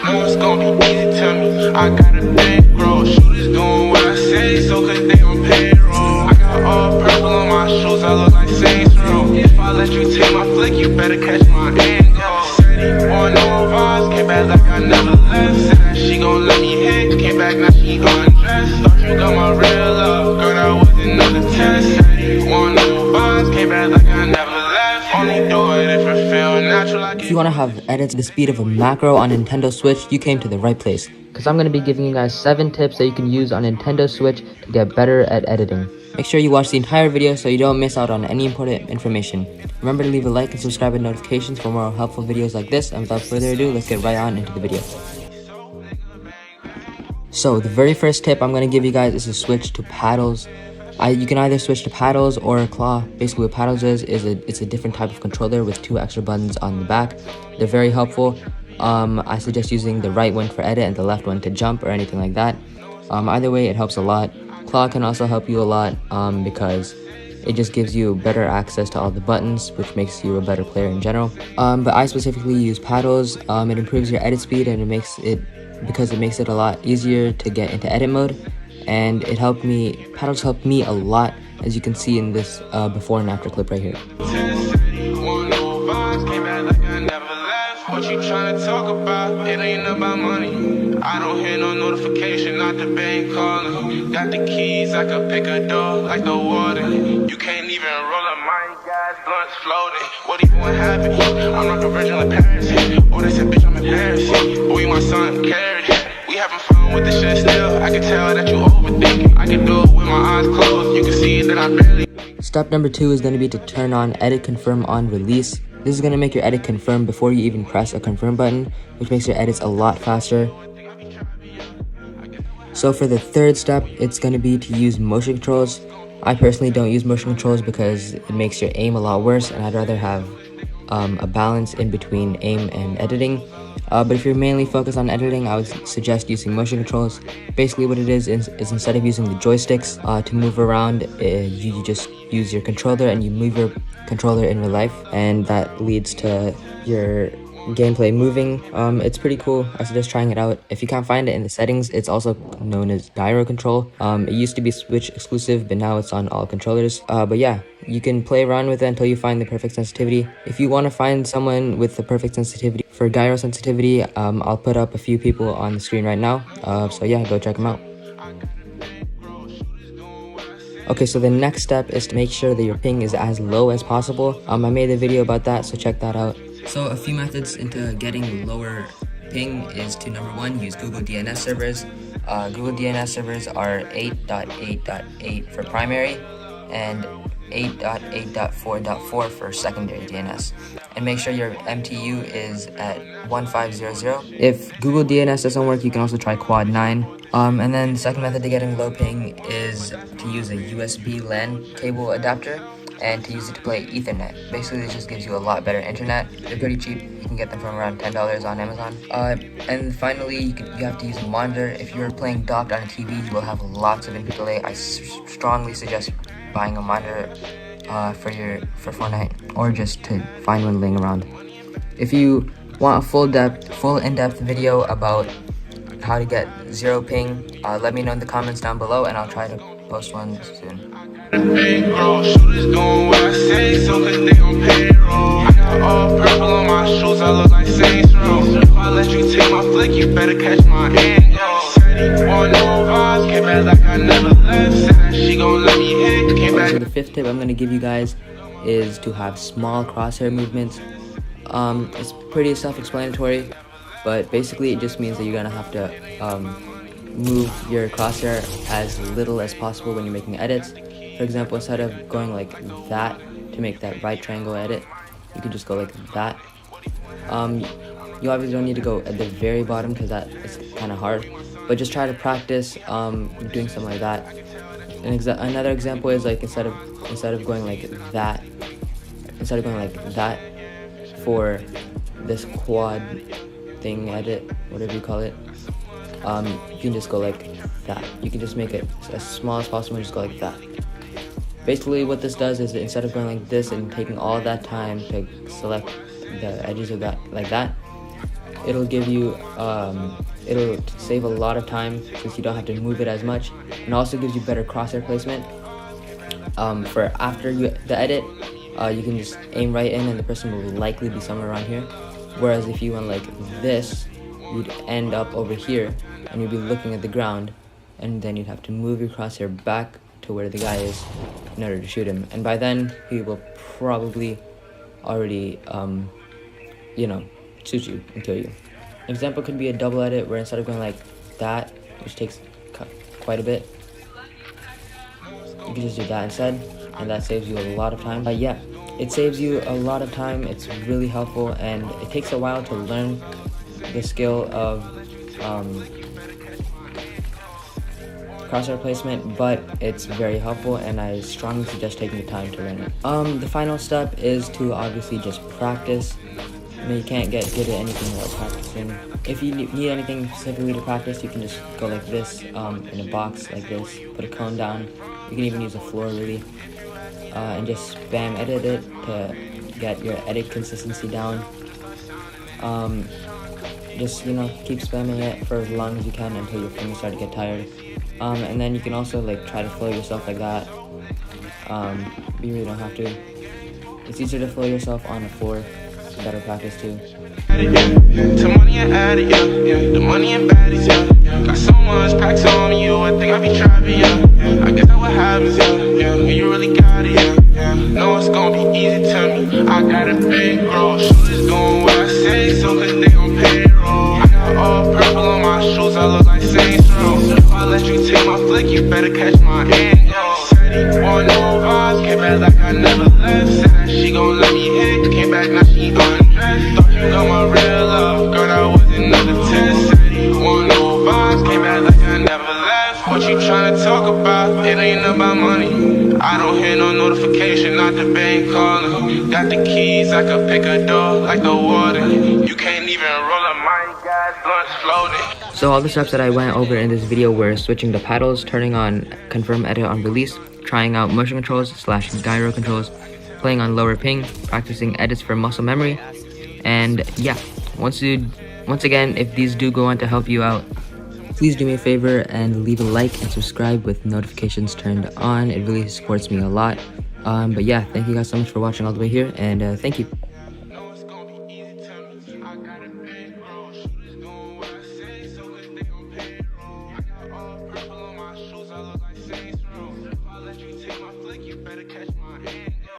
No, it's gonna be easy to me. I got a bankroll. Shooters doing what I say, so cause they on payroll. I got all purple on my shoes, I look like Saints Row. If I let you take my flick, you better catch my angle. Said he want no vibes, came back like I never left. Said that she gon' let me hit, came back now she undressed. Thought you got my real love, girl, that was another test. Said he want no vibes, came back like I never left. Only do it if it feel natural. If you want to have edits at the speed of a macro on Nintendo Switch, you came to the right place. Because I'm going to be giving you guys 7 tips that you can use on Nintendo Switch to get better at editing. Make sure you watch the entire video so you don't miss out on any important information. Remember to leave a like and subscribe with notifications for more helpful videos like this. And without further ado, let's get right on into the video. So the very first tip I'm going to give you guys is to switch to paddles. You can either switch to paddles or a claw. Basically what paddles is it's a different type of controller with 2 extra buttons on the back. They're very helpful. I suggest using the right one for edit and the left one to jump or anything like that. Either way, it helps a lot. Claw can also help you a lot because it just gives you better access to all the buttons, which makes you a better player in general. But I specifically use paddles. It improves your edit speed and it makes it a lot easier to get into edit mode. And paddles helped me a lot, as you can see in this before and after clip right here. What you trying to talk about? It ain't about money. I don't hear no notification, not the bank calling. Got the keys, I could pick a door like the warden. You can't even roll a mine, gas, blunts floating. What even would happen? I'm not the virgin of Paris. Oh, they said, bitch, I'm embarrassing. Boy, my son carried. We having fun with the shit still. I can tell that you overthinking. I can do it with my eyes closed. You can see that I barely. Step number 2 is going to be to turn on edit confirm on release. This is going to make your edit confirm before you even press a confirm button, which makes your edits a lot faster. So for the third step, it's going to be to use motion controls. I personally don't use motion controls because it makes your aim a lot worse, and I'd rather have a balance in between aim and editing. But if you're mainly focused on editing, I would suggest using motion controls. Basically what it is instead of using the joysticks to move around, you just use your controller and you move your controller in real life, and that leads to your gameplay moving. It's pretty cool. I suggest trying it out. If you can't find it in the settings, it's also known as gyro control. It used to be Switch exclusive, but now it's on all controllers. But yeah, you can play around with it until you find the perfect sensitivity. If you want to find someone with the perfect sensitivity for gyro sensitivity, I'll put up a few people on the screen right now. So yeah, go check them out. Okay, so the next step is to make sure that your ping is as low as possible. I made a video about that, so check that out. So a few methods into getting lower ping is to, number 1, use Google DNS servers. Google DNS servers are 8.8.8 for primary and 8.8.4.4 for secondary DNS. And make sure your MTU is at 1500. If Google DNS doesn't work, you can also try Quad 9. And then the second method to getting low ping is to use a USB LAN cable adapter and to use it to play Ethernet. Basically, this just gives you a lot better internet. They're pretty cheap. You can get them from around $10 on Amazon. And finally, you have to use a monitor. If you're playing docked on a TV, you will have lots of input delay. I strongly suggest buying a monitor for Fortnite, or just to find one laying around. If you want a full in-depth video about how to get 0 ping, let me know in the comments down below and I'll try to post one soon. Shooters doing what I say, so cause they on payroll. I got all purple on my shoes, I look like Saints Row. If I let you take my flick, you better catch my angle. Said he want no vibes, came back like I never left. Said that she gon' let me hit, came back. So the 5th tip I'm going to give you guys is to have small crosshair movements. It's pretty self-explanatory, but basically it just means that you're going to have to move your crosshair as little as possible when you're making edits. For example, instead of going like that to make that right triangle edit, you can just go like that. You obviously don't need to go at the very bottom because that is kind of hard, but just try to practice doing something like that. Another example is like instead of going like that, for this quad thing edit, whatever you call it, you can just go like that. You can just make it as small as possible and just go like that. Basically what this does is instead of going like this and taking all that time to select the edges of that like that, it'll give you it'll save a lot of time since you don't have to move it as much, and also gives you better crosshair placement. For after the edit, you can just aim right in and the person will likely be somewhere around here. Whereas if you went like this, you'd end up over here and you'd be looking at the ground, and then you'd have to move your crosshair back to where the guy is in order to shoot him. And by then, he will probably already, shoot you and kill you. An example could be a double edit where instead of going like that, which takes quite a bit, you can just do that instead, and that saves you a lot of time. Yeah, it saves you a lot of time. It's really helpful, and it takes a while to learn the skill of crosshair placement, but it's very helpful, and I strongly suggest taking the time to learn it. The final step is to obviously just practice. You can't get good at anything without practicing. If you need anything specifically to practice, you can just go like this, in a box like this, put a cone down. You can even use a floor really, and just spam edit it to get your edit consistency down. Just keep spamming it for as long as you can until your fingers start to get tired. And then you can also like try to flow yourself like that. You really don't have to. It's easier to flow yourself on a floor. It's better practice too. To money and addict, yeah. The money and baddies, yeah. Got so much packs on you, I think I be trapping, yeah. I guess that's what happens, yeah. When you really got it, yeah. Know it's gonna be easy to me. I got a big roll, shooters doing what I say, so cause they gon' payroll. I got all purple on my shoes, I look like Saints Row. If I let you take my flick, you better catch my aim, yo. Said he want no vibes, came back like I never left. Said that she gon' let me hit, came back now she undressed. Thought you got my real love, girl, that was another test. Said he want no vibes, came back like I never left. What you tryna talk about? It ain't about money. I don't hear no notification, not the bank calling. Got the keys, I could pick a door like the water. You can't even roll a mic, gas blunts floating. So all the steps that I went over in this video were switching the paddles, turning on confirm edit on release, trying out motion controls / gyro controls, playing on lower ping, practicing edits for muscle memory, and yeah, once again, if these do go on to help you out, please do me a favor and leave a like and subscribe with notifications turned on. It really supports me a lot. But yeah, thank you guys so much for watching all the way here, and thank you.